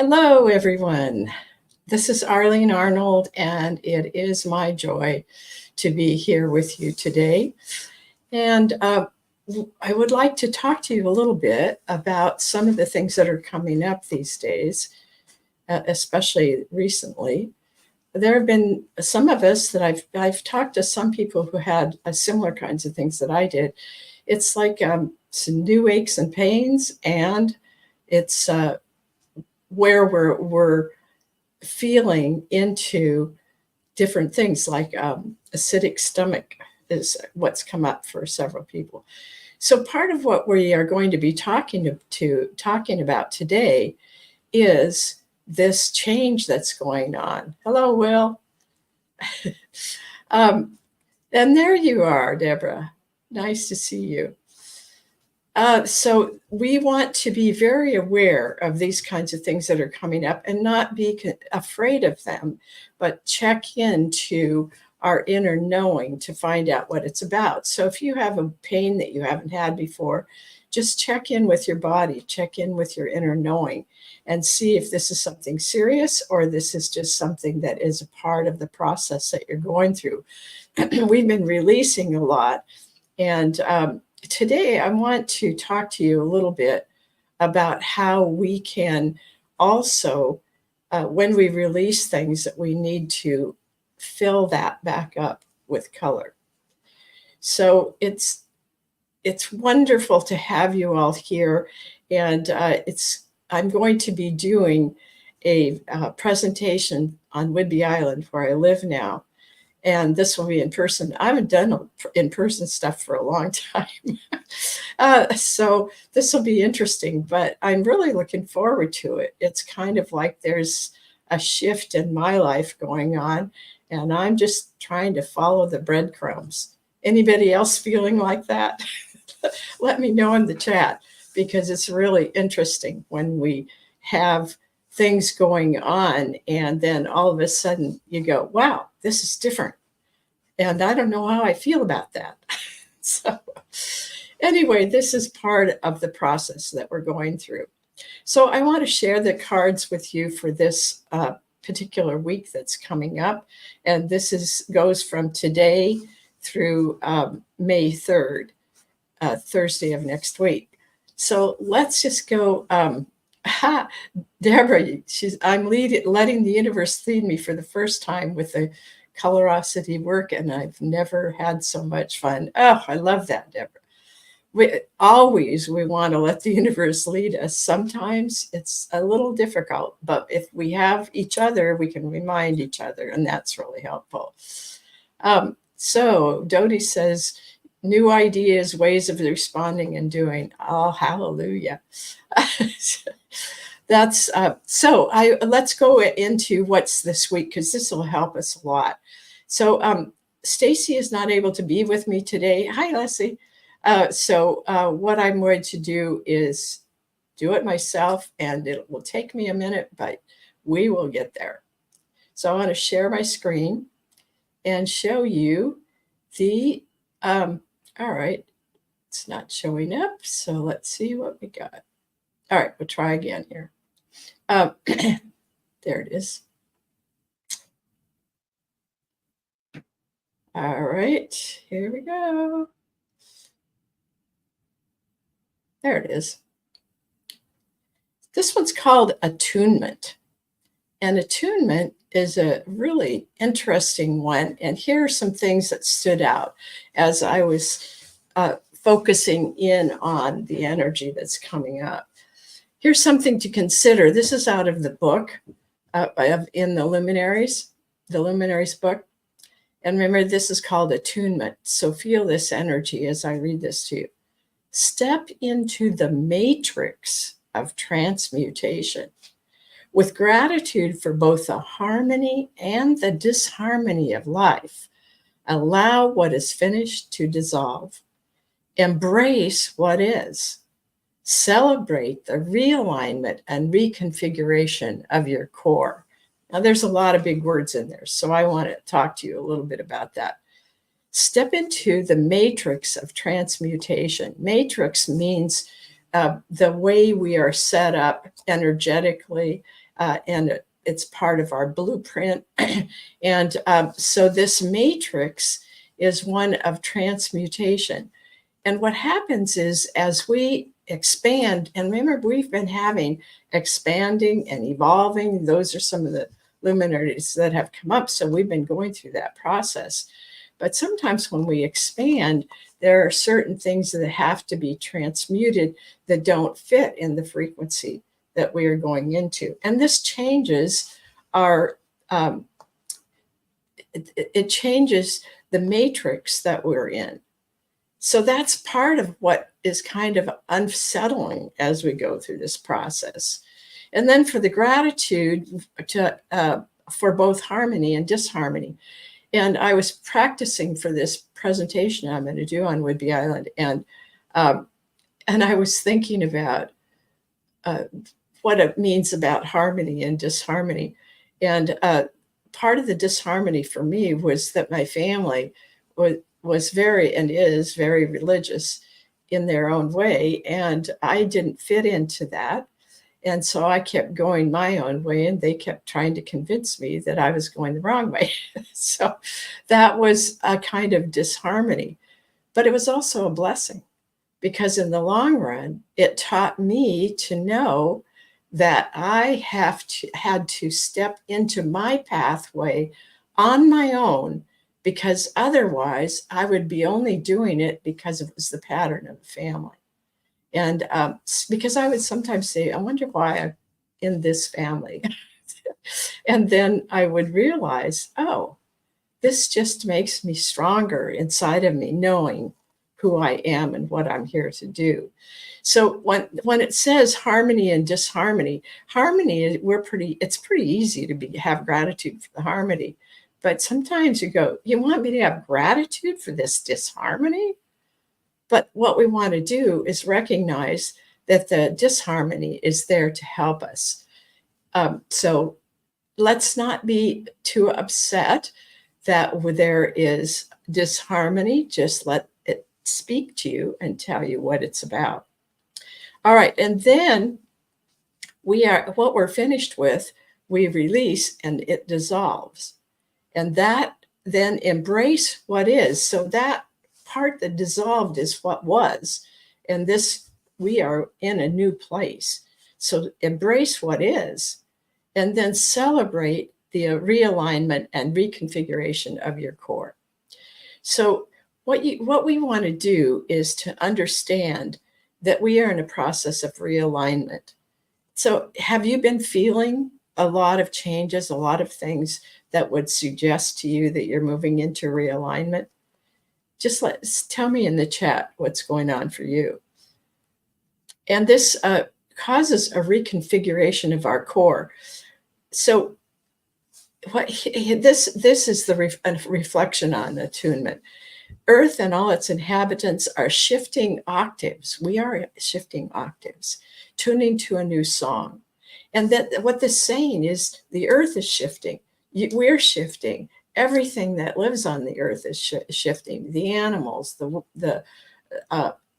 Hello, everyone. This is Arlene Arnold, and it is my joy to be here with you today. And I would like to talk to you a little bit about some of the things that are coming up these days, especially recently. There have been some of us that I've talked to some people who had similar kinds of things that I did. It's like some new aches and pains, and it's where we're feeling into different things like acidic stomach is what's come up for several people. So part of what we are going to be talking about today is this change that's going on. Hello, Will. And there you are, Deborah. Nice to see you. So we want to be very aware of these kinds of things that are coming up and not be afraid of them, but check into our inner knowing to find out what it's about. So if you have a pain that you haven't had before, just check in with your body, check in with your inner knowing, and see if this is something serious or this is just something that is a part of the process that you're going through. We've been releasing a lot, and today, I want to talk to you a little bit about how we can also, when we release things, that we need to fill that back up with color. So it's wonderful to have you all here, and I'm going to be doing a presentation on Whidbey Island, where I live now. And this will be in person. I haven't done in-person stuff for a long time. So this will be interesting, but I'm really looking forward to it. It's kind of like there's a shift in my life going on, and I'm just trying to follow the breadcrumbs. Anybody else feeling like that? Let me know in the chat, because it's really interesting when we have things going on and then all of a sudden you go, wow, this is different. And I don't know how I feel about that. So anyway, this is part of the process that we're going through. So I want to share the cards with you for this particular week that's coming up. And this goes from today through May 3rd, Thursday of next week. So let's just go. Deborah, I'm letting the universe lead me for the first time with the colorosity work, and I've never had so much fun. Oh, I love that, Deborah. We want to let the universe lead us. Sometimes it's a little difficult, but if we have each other, we can remind each other, and that's really helpful. So Dodie says, new ideas, ways of responding and doing. Oh, hallelujah. That's let's go into what's this week, because this will help us a lot. So Stacy is not able to be with me today. Hi, Leslie. So what I'm going to do is do it myself, and it will take me a minute, but we will get there. So I want to share my screen and show you the, all right, it's not showing up. So let's see what we got. All right, we'll try again here. There it is. All right, here we go. There it is. This one's called attunement. And attunement is a really interesting one. And here are some things that stood out as I was focusing in on the energy that's coming up. Here's something to consider. This is out of the book in the Luminaries book. And remember, this is called attunement. So feel this energy as I read this to you. Step into the matrix of transmutation with gratitude for both the harmony and the disharmony of life. Allow what is finished to dissolve. Embrace what is. Celebrate the realignment and reconfiguration of your core. Now, there's a lot of big words in there, so I want to talk to you a little bit about that. Step into the matrix of transmutation. Matrix means the way we are set up energetically, and it's part of our blueprint. And so this matrix is one of transmutation. And what happens is as we expand, and remember, we've been having expanding and evolving. Those are some of the luminaries that have come up. So we've been going through that process. But sometimes when we expand, there are certain things that have to be transmuted that don't fit in the frequency that we are going into. And this changes our, it changes the matrix that we're in. So that's part of what is kind of unsettling as we go through this process. And then for the gratitude for both harmony and disharmony. And I was practicing for this presentation I'm going to do on Whidbey Island, and I was thinking about what it means about harmony and disharmony. And part of the disharmony for me was that my family was very and is very religious in their own way, and I didn't fit into that. And so I kept going my own way, and they kept trying to convince me that I was going the wrong way. So that was a kind of disharmony, but it was also a blessing, because in the long run, it taught me to know that I had to step into my pathway on my own, because otherwise I would be only doing it because it was the pattern of the family. And because I would sometimes say, I wonder why I'm in this family. And then I would realize, oh, this just makes me stronger inside of me, knowing who I am and what I'm here to do. So when it says harmony and disharmony, harmony, it's pretty easy to have gratitude for the harmony. But sometimes you go, you want me to have gratitude for this disharmony? But what we want to do is recognize that the disharmony is there to help us. So let's not be too upset that there is disharmony. Just let it speak to you and tell you what it's about. All right, and then what we're finished with, we release and it dissolves. And that then embrace what is. So that part that dissolved is what was. And this, we are in a new place. So embrace what is, and then celebrate the realignment and reconfiguration of your core. So what we want to do is to understand that we are in a process of realignment. So have you been feeling a lot of changes, a lot of things that would suggest to you that you're moving into realignment? Just tell me in the chat what's going on for you. And this causes a reconfiguration of our core. So this is the reflection on attunement. Earth and all its inhabitants are shifting octaves. We are shifting octaves, tuning to a new song. And that what this saying is, the earth is shifting. We're shifting. Everything that lives on the earth is shifting. The animals,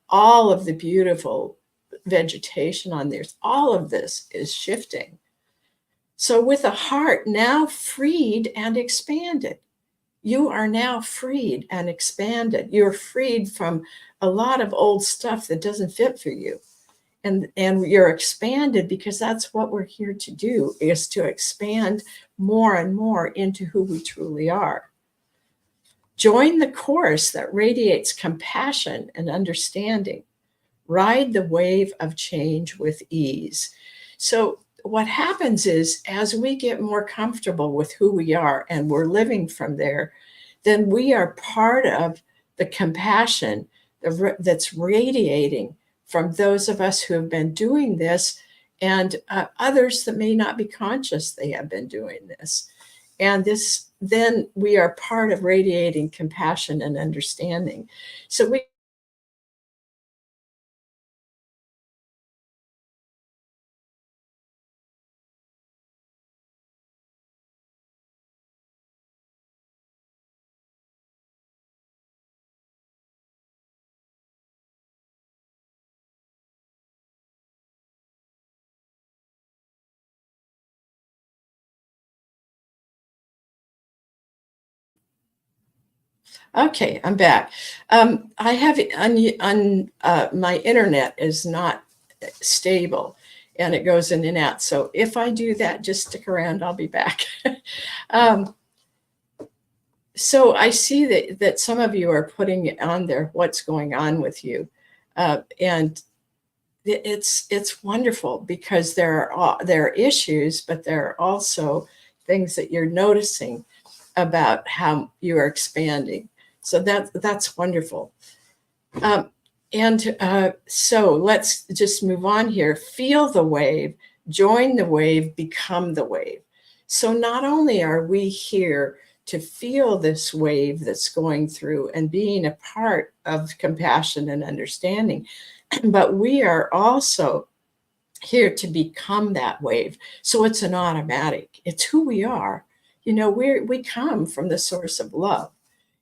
all of the beautiful vegetation on the earth, all of this is shifting. So with a heart now freed and expanded, you are now freed and expanded. You're freed from a lot of old stuff that doesn't fit for you. And you're expanded, because that's what we're here to do, is to expand more and more into who we truly are. Join the chorus that radiates compassion and understanding. Ride the wave of change with ease. So what happens is, as we get more comfortable with who we are and we're living from there, then we are part of the compassion that's radiating from those of us who have been doing this, and others that may not be conscious they have been doing this. And then we are part of radiating compassion and understanding. So we Okay, I'm back. I have my internet is not stable and it goes in and out. So if I do that, just stick around, I'll be back. um, so I see that some of you are putting on there what's going on with you. And it's wonderful because there are issues, but there are also things that you're noticing about how you are expanding. So that's wonderful. Um, and so let's just move on here. Feel the wave, join the wave, become the wave. So not only are we here to feel this wave that's going through and being a part of compassion and understanding, but we are also here to become that wave. So it's an automatic. It's who we are. You know, we come from the source of love,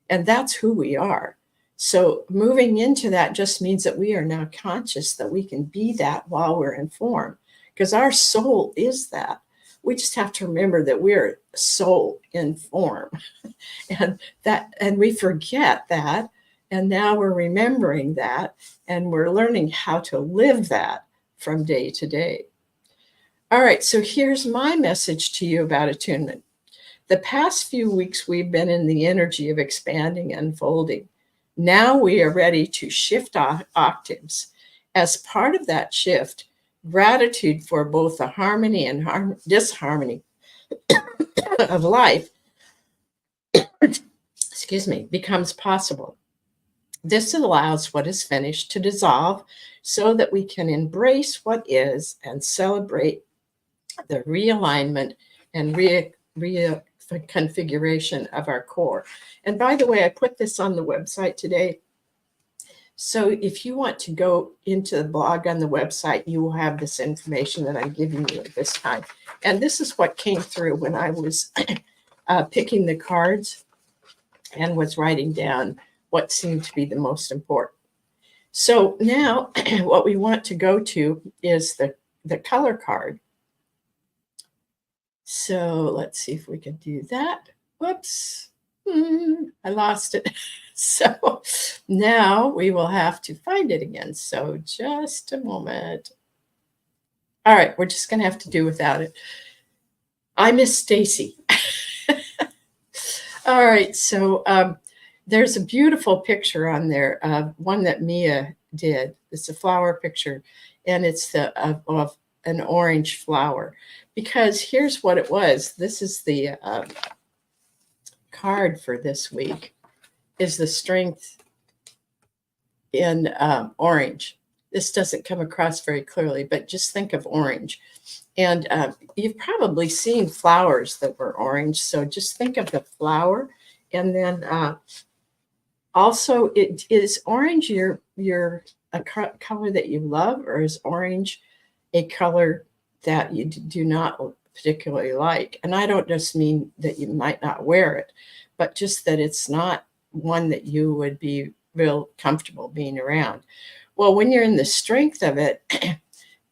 and that's who we are. So moving into that just means that we are now conscious that we can be that while we're in form, because our soul is that. We just have to remember that we're soul in form, and we forget that, and now we're remembering that, and we're learning how to live that from day to day. All right, so here's my message to you about attunement. The past few weeks, we've been in the energy of expanding and unfolding. Now we are ready to shift octaves. As part of that shift, gratitude for both the harmony and disharmony of life, excuse me, becomes possible. This allows what is finished to dissolve so that we can embrace what is and celebrate the realignment and reconfiguration of our core. And by the way, I put this on the website today. So if you want to go into the blog on the website, you will have this information that I'm giving you at this time. And this is what came through when I was picking the cards and was writing down what seemed to be the most important. So now what we want to go to is the color card. So let's see if we can do that. Whoops, I lost it. So now we will have to find it again. So just a moment. All right, we're just going to have to do without it. I miss Stacy. All right, so there's a beautiful picture on there, one that Mia did. It's a flower picture, and it's of an orange flower. Because here's what it was. This is the card for this week, is the strength in orange. This doesn't come across very clearly, but just think of orange. And you've probably seen flowers that were orange. So just think of the flower. And then also, is orange a color that you love, or is orange a color that you do not particularly like? And I don't just mean that you might not wear it, but just that it's not one that you would be real comfortable being around. Well, when you're in the strength of it,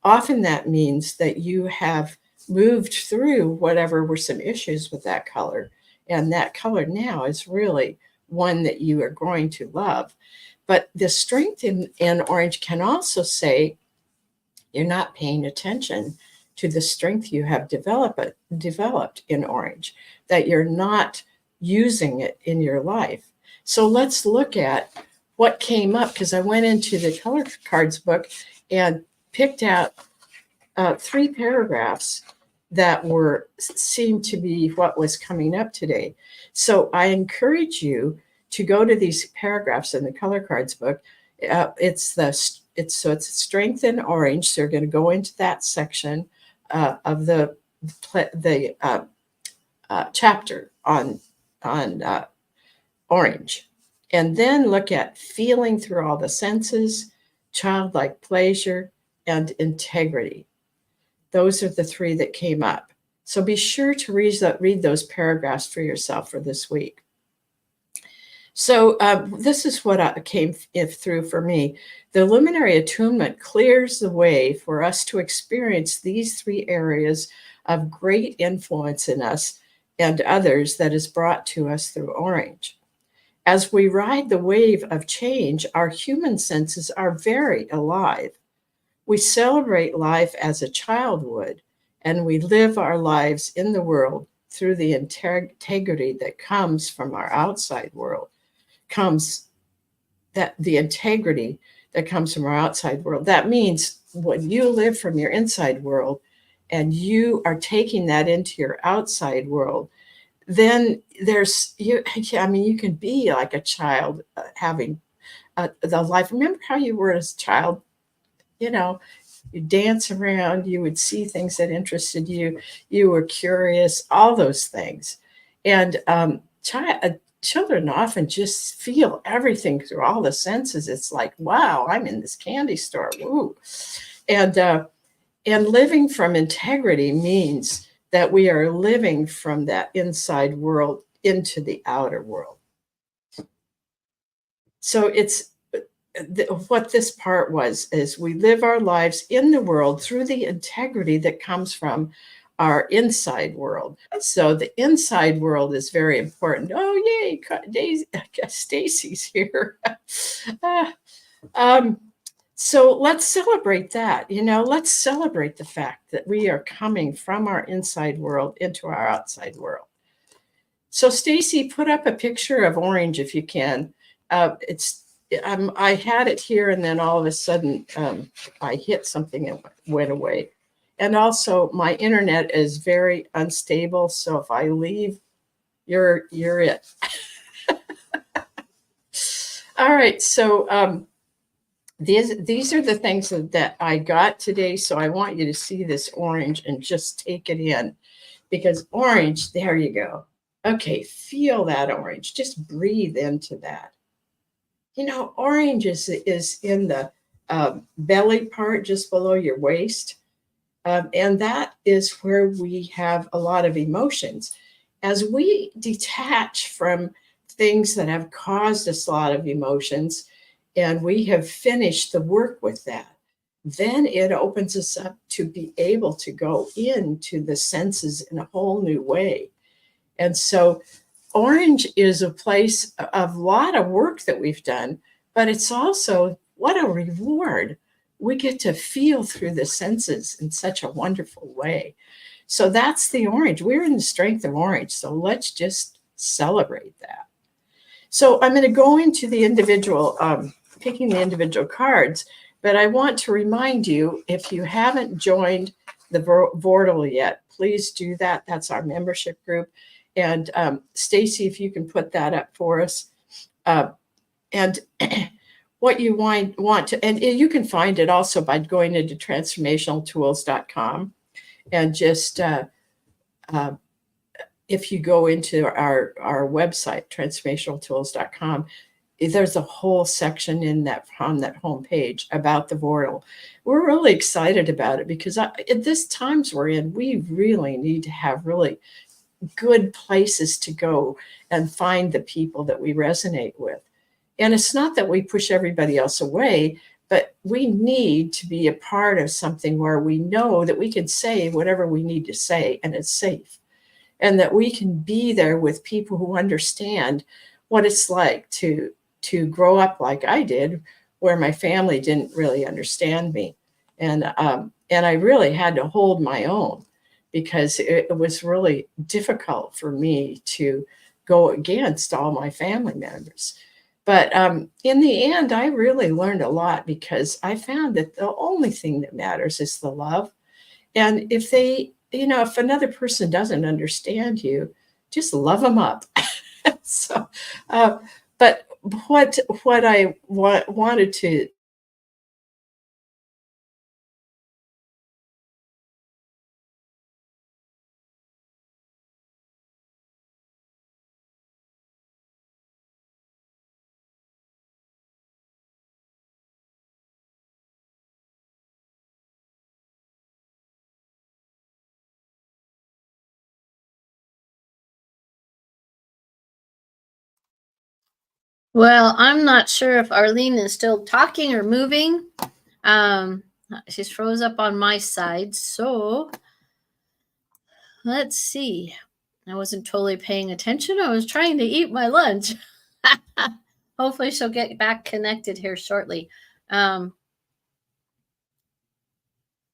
often that means that you have moved through whatever were some issues with that color. And that color now is really one that you are going to love. But the strength in orange can also say you're not paying attention to the strength you have developed in orange, that you're not using it in your life. So let's look at what came up, because I went into the color cards book and picked out 3 paragraphs that seemed to be what was coming up today. So I encourage you to go to these paragraphs in the color cards book. It's strength in orange. So you're going to go into that section of the chapter on orange, and then look at feeling through all the senses, childlike pleasure, and integrity. Those are the 3 that came up. So be sure to read those paragraphs for yourself for this week. So this is what came through for me. The luminary attunement clears the way for us to experience these 3 areas of great influence in us and others that is brought to us through orange. As we ride the wave of change, our human senses are very alive. We celebrate life as a child would, and we live our lives in the world through the integrity that comes from our outside world, comes that the integrity that comes from our outside world. That means when you live from your inside world and you are taking that into your outside world, then there's you. I mean, you can be like a child having the life. Remember how you were as a child? You know, you dance around, you would see things that interested you, you were curious, all those things. And children often just feel everything through all the senses. It's like, wow, I'm in this candy store. Woo. And living from integrity means that we are living from that inside world into the outer world. So it's what this part was is we live our lives in the world through the integrity that comes from our inside world. So the inside world is very important. Oh, yay, Daisy, Stacy's here. Ah, so let's celebrate that. Let's celebrate the fact that we are coming from our inside world into our outside world. So Stacy, put up a picture of orange if you can. I had it here, and then all of a sudden I hit something and went away. And also, my internet is very unstable, so if I leave, you're it. All right, so these are the things that I got today. So I want you to see this orange and just take it in, because orange. There you go. Okay, feel that orange. Just breathe into that. Orange is in the belly part just below your waist. And that is where we have a lot of emotions. As we detach from things that have caused us a lot of emotions, and we have finished the work with that, then it opens us up to be able to go into the senses in a whole new way. And so orange is a place of a lot of work that we've done, but it's also what a reward. We get to feel through the senses in such a wonderful way. So that's the orange. We're in the strength of orange. So let's just celebrate that. So I'm going to go into the individual, picking the individual cards, but I want to remind you, if you haven't joined the Vortal yet, please do that. That's our membership group. And Stacy, if you can put that up for us. And what you want to, and you can find it also by going into transformationaltools.com. And just if you go into our website, transformationaltools.com, there's a whole section on that homepage about the Vortal. We're really excited about it because at this times we're in, we really need to have really good places to go and find the people that we resonate with. And it's not that we push everybody else away, but we need to be a part of something where we know that we can say whatever we need to say and it's safe. And that we can be there with people who understand what it's like to grow up like I did, where my family didn't really understand me. And I really had to hold my own, because it was really difficult for me to go against all my family members. But in the end, I really learned a lot, because I found that the only thing that matters is the love. And if if another person doesn't understand you, just love them up. So, but what I wanted to Well, I'm not sure if Arlene is still talking or moving. She's froze up on my side. So let's see. I wasn't totally paying attention. I was trying to eat my lunch. Hopefully she'll get back connected here shortly.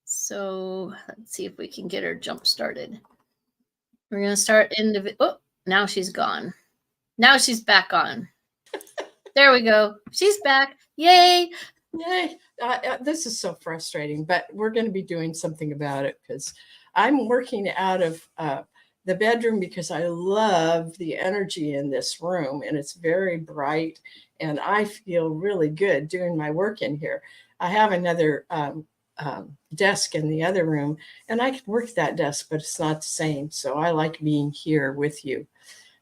So let's see if we can get her jump started. We're going to start oh, now she's gone. Now she's back on. There we go. She's back. Yay. Yay. This is so frustrating, but we're going to be doing something about it because I'm working out of the bedroom because I love the energy in this room and it's very bright and I feel really good doing my work in here. I have another desk in the other room and I can work that desk, but it's not the same. So I like being here with you.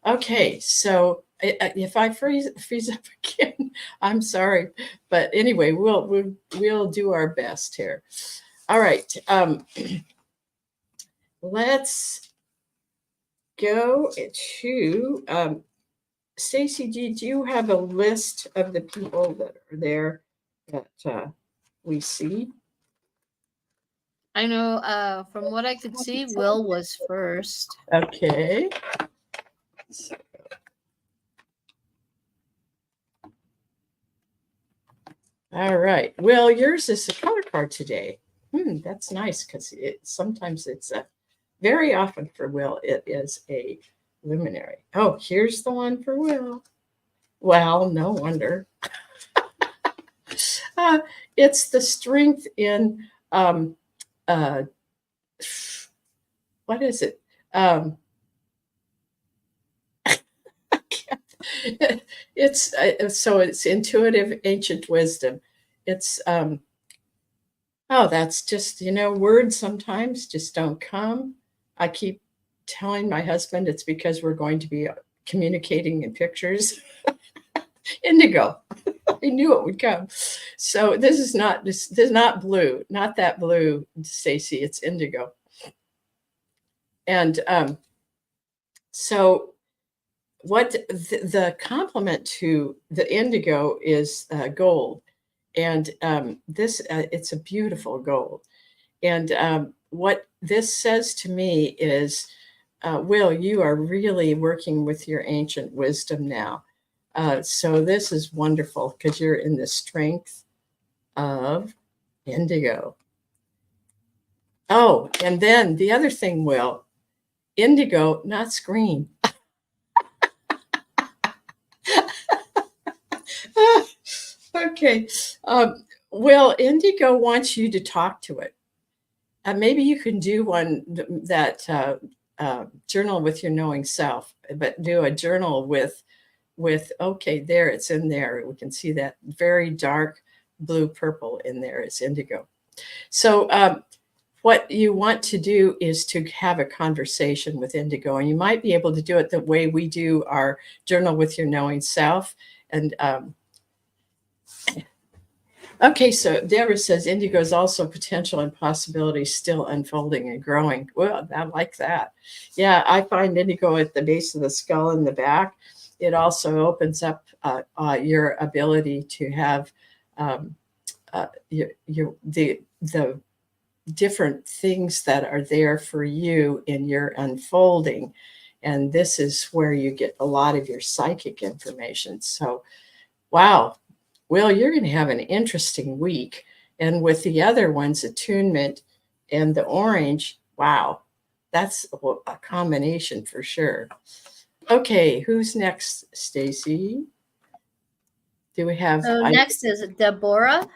Okay, so if I freeze up again, I'm sorry, but anyway, we'll do our best here. All right, let's go to Stacy. Do you have a list of the people that are there that we see? I know from what I could see, Will was first. Okay. All right. Well, yours is a color card today. That's nice because sometimes it's very often for Will, it is a luminary. Oh, here's the one for Will. Well, no wonder. It's the strength in, what is it? It's so it's intuitive ancient wisdom. It's that's just words sometimes just don't come. I keep telling my husband it's because we're going to be communicating in pictures. Indigo. I knew it would come. So this is not blue, not that blue, Stacy. It's indigo. And so what the complement to the indigo is gold, and this it's a beautiful gold. And what this says to me is, Will, you are really working with your ancient wisdom now. So this is wonderful because you're in the strength of indigo. Oh, and then the other thing, Will, indigo, not green. Okay. Well, indigo wants you to talk to it. Maybe you can do one that journal with your knowing self, but do a journal with okay, there it's in there. We can see that very dark blue purple in there is indigo. So what you want to do is to have a conversation with indigo, and you might be able to do it the way we do our journal with your knowing self. And okay, so Deborah says indigo is also potential and possibilities still unfolding and growing. Well, I like that. Yeah, I find indigo at the base of the skull in the back. It also opens up your ability to have the different things that are there for you in your unfolding. And this is where you get a lot of your psychic information. So, wow. Well, you're going to have an interesting week. And with the other ones, attunement and the orange, wow, that's a combination for sure. Okay, who's next, Stacy? Do we have? So next is Deborah.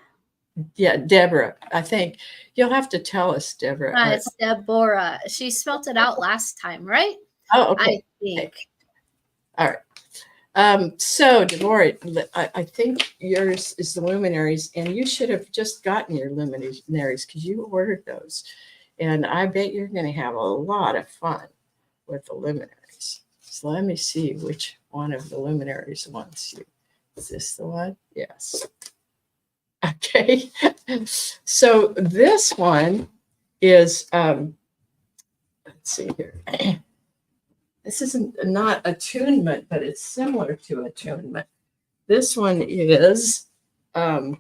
Yeah, Deborah. I think you'll have to tell us, Deborah. It's Deborah. She spelled it out last time, right? Oh, okay. I think. Okay. All right. So, Deborah, I think yours is the luminaries, and you should have just gotten your luminaries because you ordered those. And I bet you're going to have a lot of fun with the luminaries. So let me see which one of the luminaries wants you. Is this the one? Yes. Okay. So this one is, let's see here. This isn't not attunement, but it's similar to attunement. This one is, okay,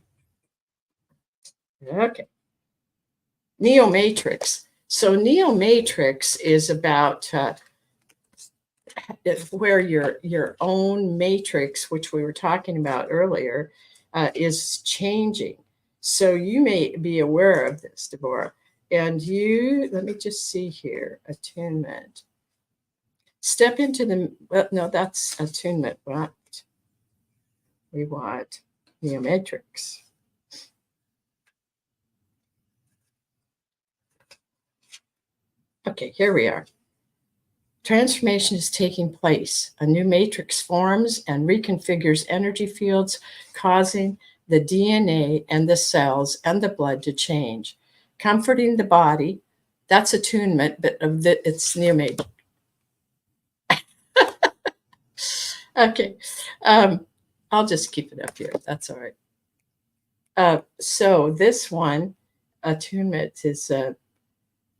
Neo Matrix. So Neo Matrix is about where your own matrix, which we were talking about earlier, is changing. So you may be aware of this, Deborah. And you, let me just see here, attunement. Step into the, well, no, that's attunement. What we want, neomatrix. Okay, here we are. Transformation is taking place. A new matrix forms and reconfigures energy fields, causing the DNA and the cells and the blood to change, comforting the body. That's attunement, but it's neomatrix. Okay, I'll just keep it up here. That's all right. So this one, attunement, is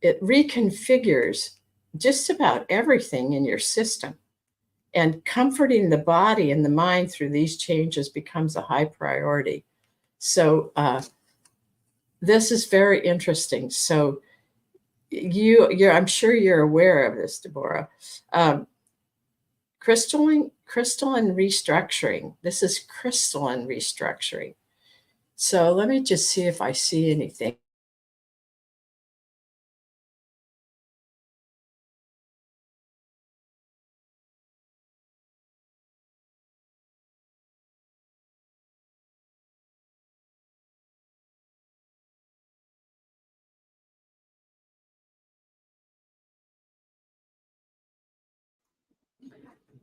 it reconfigures just about everything in your system. And comforting the body and the mind through these changes becomes a high priority. So this is very interesting. So I'm sure you're aware of this, Deborah. Crystalline restructuring. This is crystalline restructuring. So let me just see if I see anything.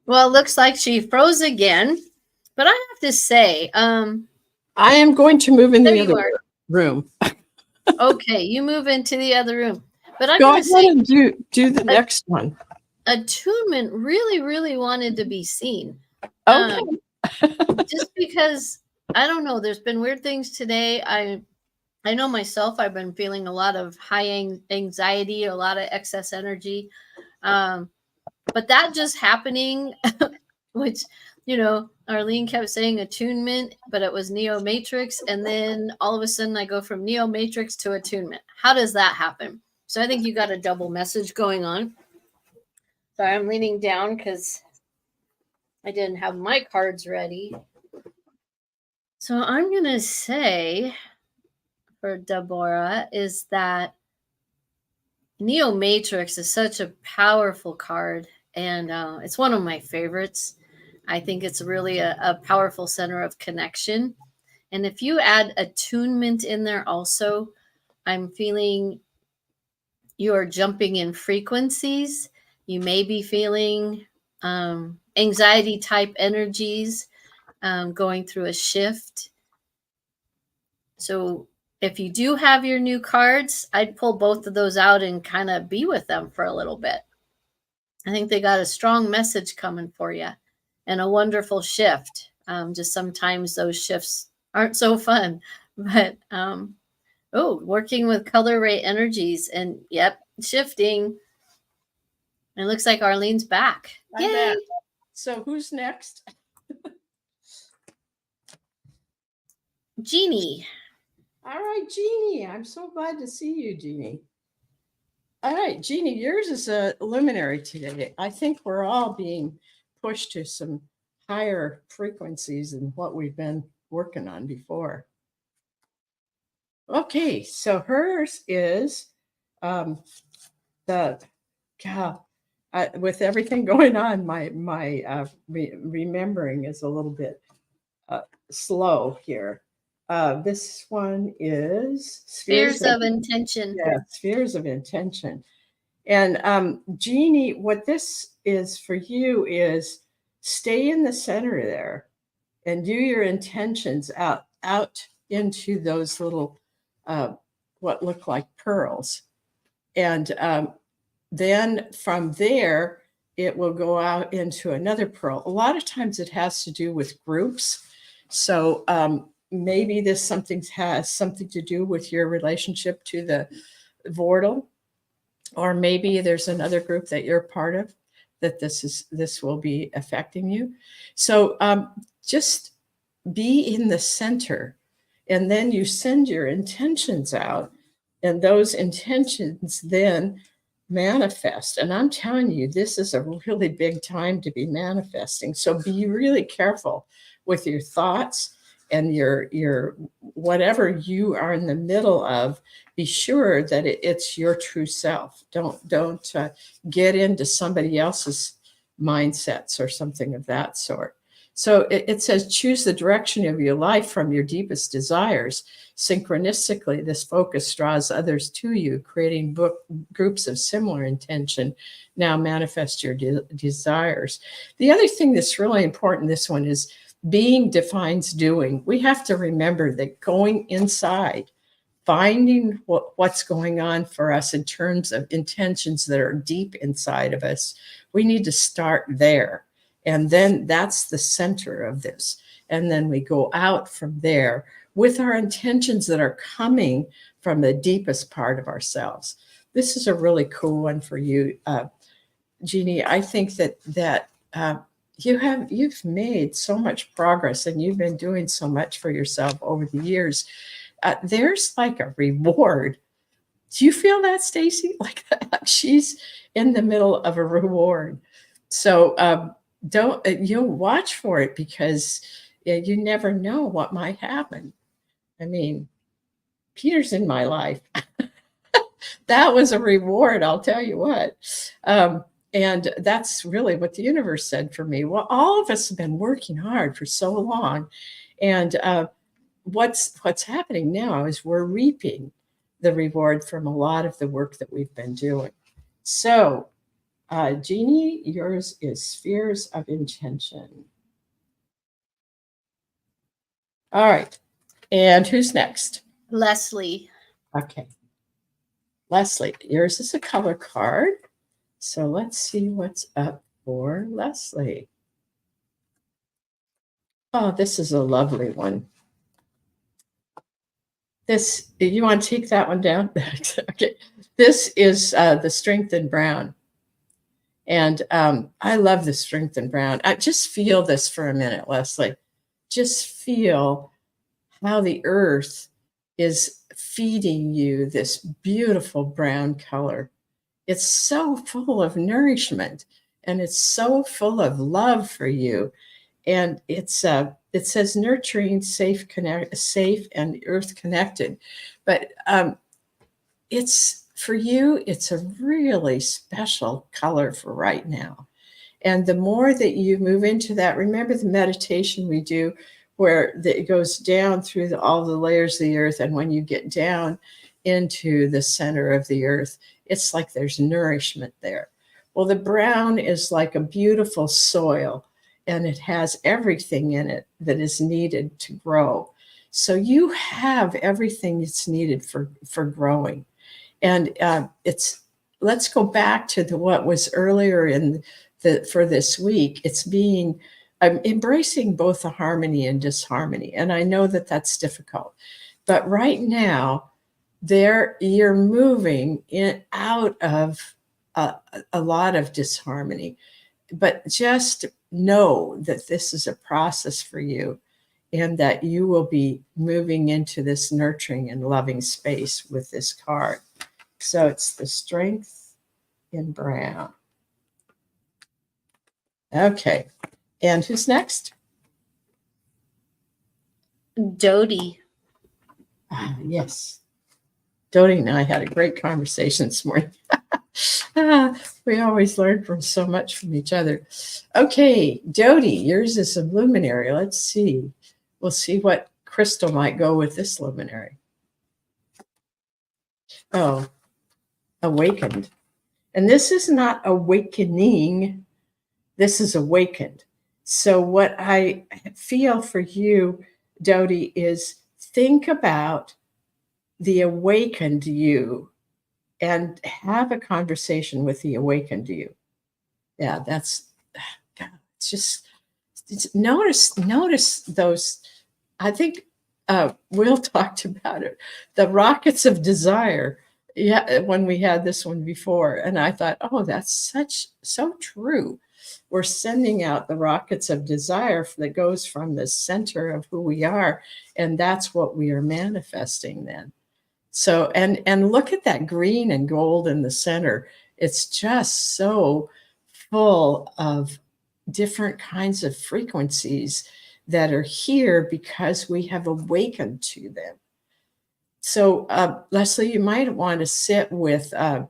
Well, it looks like she froze again. But I have to say, I am going to move in the other room. Okay, you move into the other room. But I'm Go going to ahead say, and do the next one. attunement really, really wanted to be seen. Okay. Just because, I don't know, there's been weird things today. I know myself, I've been feeling a lot of high anxiety, a lot of excess energy. But that just happening, which, you know, Arlene kept saying attunement, but it was Neo Matrix. And then all of a sudden I go from Neo Matrix to attunement. How does that happen? So I think you got a double message going on. Sorry, I'm leaning down because I didn't have my cards ready. So I'm going to say for Deborah is that Neo Matrix is such a powerful card, and it's one of my favorites. I think it's really a powerful center of connection. And if you add attunement in there also, I'm feeling you're jumping in frequencies. You may be feeling anxiety type energies, going through a shift. So if you do have your new cards, I'd pull both of those out and kind of be with them for a little bit. I think they got a strong message coming for you and a wonderful shift. Just sometimes those shifts aren't so fun, but working with color ray energies and shifting. It looks like Arlene's back. I'm Yay! back. So who's next? Jeannie. All right, Jeannie. I'm so glad to see you, Jeannie. All right, Jeannie, yours is a luminary today. I think we're all being pushed to some higher frequencies than what we've been working on before. Okay, so hers is with everything going on, my remembering is a little bit slow here. This one is Spheres of intention. Yeah, spheres of intention. And Jeannie, what this is for you is stay in the center there and do your intentions out into those little what look like pearls. And then from there, it will go out into another pearl. A lot of times it has to do with groups. So maybe this has something to do with your relationship to the Vortal, or maybe there's another group that you're part of that this will be affecting you. So just be in the center, and then you send your intentions out, and those intentions then manifest. And I'm telling you, this is a really big time to be manifesting. So be really careful with your thoughts and your whatever you are in the middle of. Be sure that it's your true self. Don't get into somebody else's mindsets or something of that sort. So it says choose the direction of your life from your deepest desires. Synchronistically, this focus draws others to you, creating groups of similar intention. Now manifest your desires. The other thing that's really important, this one, is being defines doing. We have to remember that going inside, finding what's going on for us in terms of intentions that are deep inside of us, we need to start there. And then that's the center of this. And then we go out from there with our intentions that are coming from the deepest part of ourselves. This is a really cool one for you, Jeannie. I think that you've made so much progress and you've been doing so much for yourself over the years. There's like a reward. Do you feel that, Stacy? Like she's in the middle of a reward. So don't watch for it, because you never know what might happen. I mean, Peter's in my life. That was a reward, I'll tell you what. And that's really what the universe said for me. Well, all of us have been working hard for so long. And what's happening now is we're reaping the reward from a lot of the work that we've been doing. So, Jeannie, yours is spheres of intention. All right. And who's next? Leslie. Okay. Leslie, yours is a color card. So let's see what's up for Leslie. Oh, this is a lovely one. This, you want to take that one down? Okay. This is the Strength in Brown. And I love the Strength in Brown. I just feel this for a minute, Leslie. Just feel how the earth is feeding you this beautiful brown color. It's so full of nourishment and it's so full of love for you. And it says nurturing, safe, and earth connected. But it's for you, it's a really special color for right now. And the more that you move into that, remember the meditation we do where it goes down through all the layers of the earth. And when you get down into the center of the earth, it's like there's nourishment there. Well, the brown is like a beautiful soil, and it has everything in it that is needed to grow. So you have everything that's needed for growing. And let's go back to what was earlier for this week. I'm embracing both the harmony and disharmony. And I know that that's difficult. But right now, you're moving out of a lot of disharmony. But just know that this is a process for you and that you will be moving into this nurturing and loving space with this card. So it's the Strength in Brown. Okay. And who's next? Dodie. Yes. Dodie and I had a great conversation this morning. We always learn from so much from each other. Okay, Dodie, yours is a luminary. Let's see. We'll see what crystal might go with this luminary. Oh, awakened. And this is not awakening. This is awakened. So what I feel for you, Dodie, is think about the awakened you and have a conversation with the awakened you. Yeah, it's just notice those. I think Will talked about it. The rockets of desire. Yeah, when we had this one before, and I thought, oh, that's so true. We're sending out the rockets of desire that goes from the center of who we are, and that's what we are manifesting then. So, and look at that green and gold in the center. It's just so full of different kinds of frequencies that are here because we have awakened to them. So, Leslie, you might want to sit with the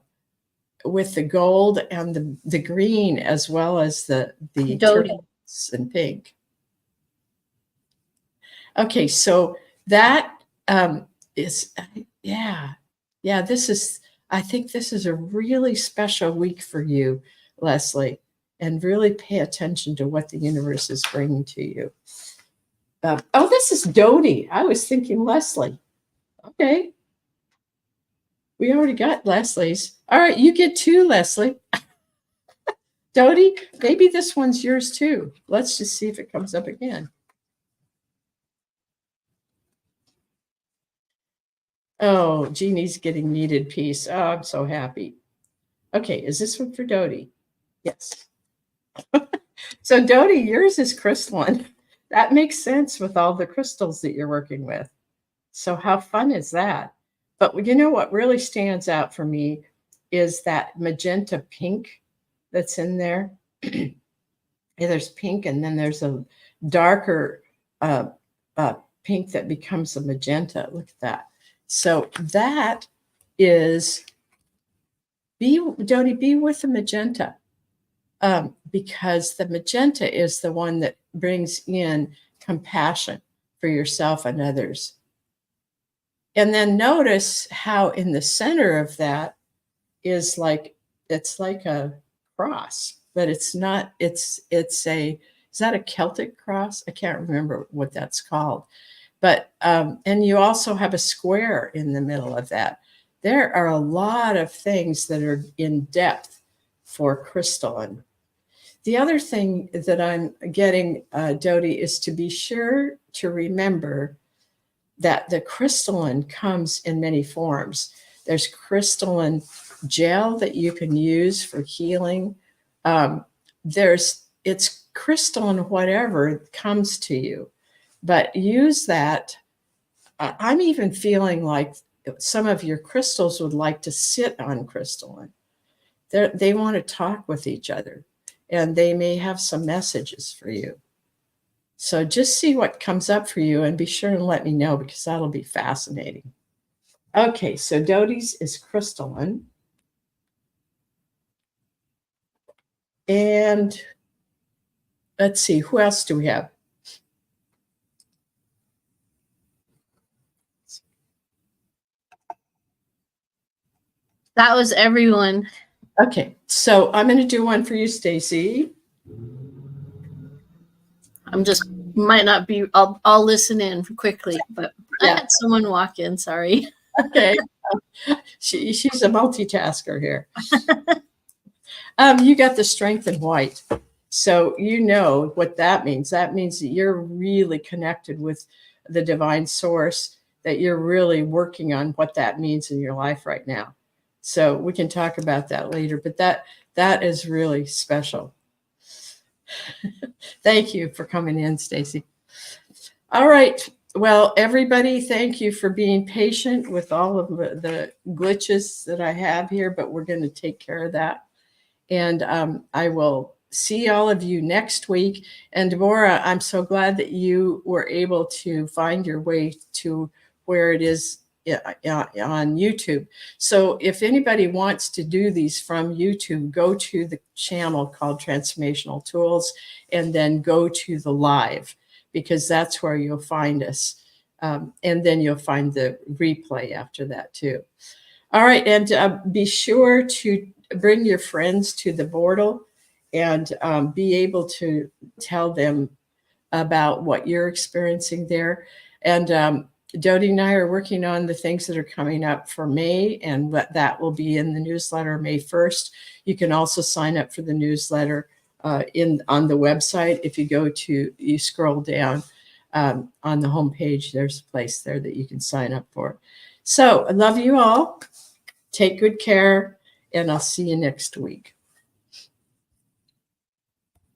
gold and the green, as well as the turquoise and pink. Okay, so that is, yeah. I think this is a really special week for you, Leslie, and really pay attention to what the universe is bringing to you. Oh, this is Dodie. I was thinking Leslie. Okay. We already got Leslie's. All right, you get 2, Leslie. Dodie, maybe this one's yours too. Let's just see if it comes up again. Oh, Jeannie's getting needed peace. Oh, I'm so happy. Okay, is this one for Dodie? Yes. So Dodie, yours is crystalline. That makes sense with all the crystals that you're working with. So how fun is that? But you know what really stands out for me is that magenta pink that's in there. Yeah, there's pink, and then there's a darker pink that becomes a magenta. Look at that. So that is, Dodie, be with the magenta, because the magenta is the one that brings in compassion for yourself and others. And then notice how in the center of that is it's like a cross, but it's not, is that a Celtic cross? I can't remember what that's called. But, and you also have a square in the middle of that. There are a lot of things that are in depth for crystalline. The other thing that I'm getting, Dodie, is to be sure to remember that the crystalline comes in many forms. There's crystalline gel that you can use for healing. It's crystalline whatever comes to you, but use that. I'm even feeling like some of your crystals would like to sit on crystalline. They want to talk with each other, and they may have some messages for you. So just see what comes up for you and be sure and let me know, because that'll be fascinating. Okay, so Dodie's is crystalline. And let's see, who else do we have? That was everyone. Okay, so I'm going to do one for you, Stacy. I'm just might not be. I'll listen in quickly, but Yeah. I had someone walk in. Sorry. Okay, she's a multitasker here. You got the strength in white, so you know what that means. That means that you're really connected with the divine source. That you're really working on what that means in your life right now. So we can talk about that later. But that is really special. Thank you for coming in, Stacy. All right. Well, everybody, thank you for being patient with all of the glitches that I have here, but we're going to take care of that. And I will see all of you next week. And Deborah, I'm so glad that you were able to find your way to where it is on YouTube. So if anybody wants to do these from YouTube, go to the channel called Transformational Tools and then go to the live, because that's where you'll find us. And then you'll find the replay after that too. All right. And be sure to bring your friends to the portal and be able to tell them about what you're experiencing there. And Dodie and I are working on the things that are coming up for May, and that will be in the newsletter May 1st. You can also sign up for the newsletter on the website. If you scroll down on the homepage, there's a place there that you can sign up for. So I love you all. Take good care, and I'll see you next week.